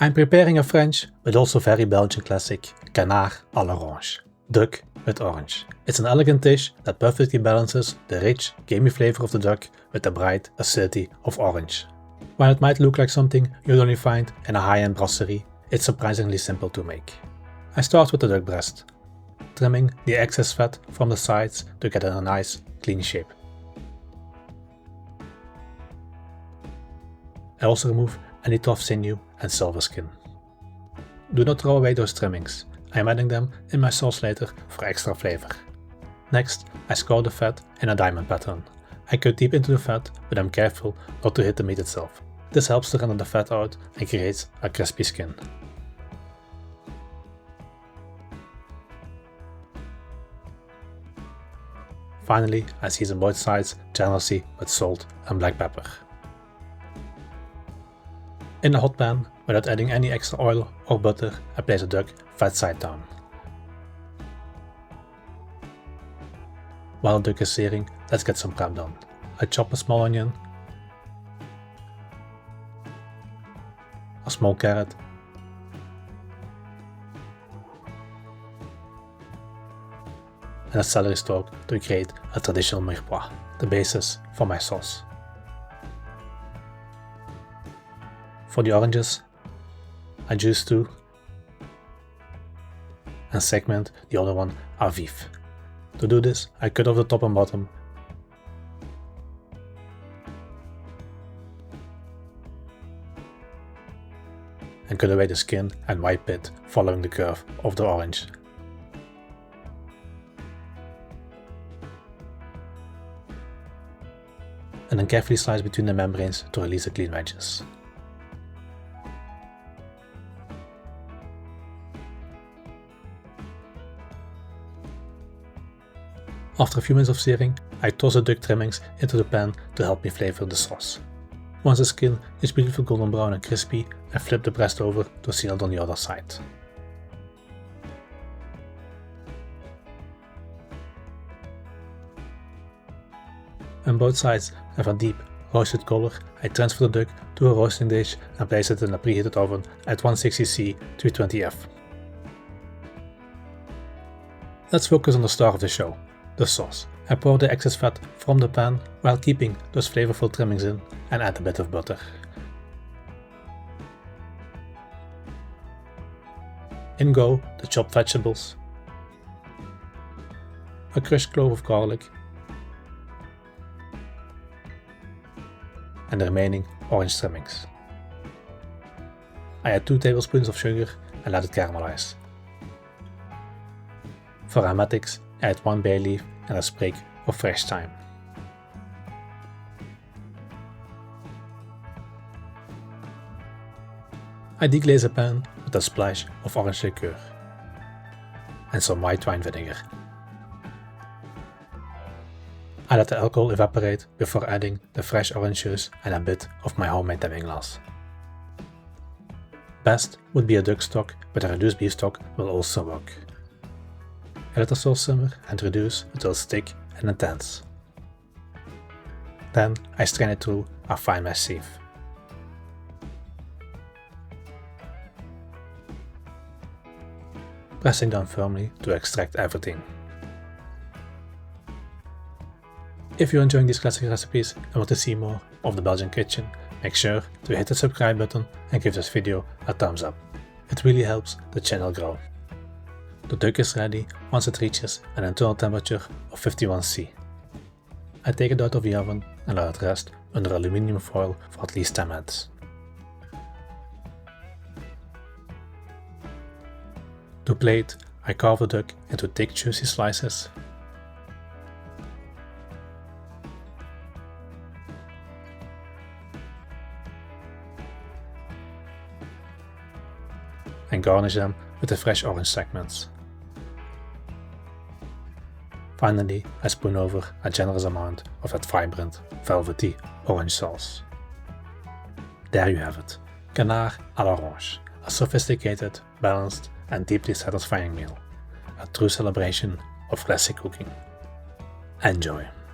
I'm preparing a French, but also very Belgian classic, canard à l'orange, duck with orange. It's an elegant dish that perfectly balances the rich, gamey flavor of the duck with the bright acidity of orange. While it might look like something you'd only find in a high-end brasserie, it's surprisingly simple to make. I start with the duck breast, trimming the excess fat from the sides to get a nice, clean shape. I also remove any tough sinew and silver skin. Do not throw away those trimmings. I am adding them in my sauce later for extra flavor. Next, I score the fat in a diamond pattern. I cut deep into the fat, but I'm careful not to hit the meat itself. This helps to render the fat out and creates a crispy skin. Finally, I season both sides generously with salt and black pepper. In a hot pan, without adding any extra oil or butter, I place the duck fat side down. While the duck is searing, let's get some prep done. I chop a small onion, a small carrot, and a celery stalk to create a traditional Mirepoix, the basis for my sauce. For the oranges, I juice 2 and segment the other one à vif. To do this, I cut off the top and bottom and cut away the skin and white pit following the curve of the orange. And then carefully slice between the membranes to release the clean wedges. After a few minutes of searing, I toss the duck trimmings into the pan to help me flavor the sauce. Once the skin is beautiful golden brown and crispy, I flip the breast over to seal it on the other side. When both sides have a deep roasted color, I transfer the duck to a roasting dish and place it in a preheated oven at 160°C 320°F. Let's focus on the star of the show, the sauce. I pour the excess fat from the pan while keeping those flavorful trimmings in and add a bit of butter. In go the chopped vegetables, a crushed clove of garlic, and the remaining orange trimmings. I add 2 tablespoons of sugar and let it caramelize. For aromatics, I add 1 bay leaf and a sprig of fresh thyme. I deglaze a pan with a splash of Orange Liqueur and some White Wine Vinegar. I let the alcohol evaporate before adding the fresh orange juice and a bit of my homemade demi glace. Best would be a duck stock, but a reduced beef stock will also work. I let the sauce simmer and reduce until it's thick and intense. Then I strain it through a fine mesh sieve. Pressing down firmly to extract everything. If you're enjoying these classic recipes and want to see more of the Belgian kitchen, make sure to hit the subscribe button and give this video a thumbs up. It really helps the channel grow. The duck is ready once it reaches an internal temperature of 51°C. I take it out of the oven and let it rest under aluminium foil for at least 10 minutes. To plate, I carve the duck into thick juicy slices. And garnish them with the fresh orange segments. Finally, I spoon over a generous amount of that vibrant, velvety orange sauce. There you have it, canard à l'orange, a sophisticated, balanced and deeply satisfying meal, a true celebration of classic cooking. Enjoy!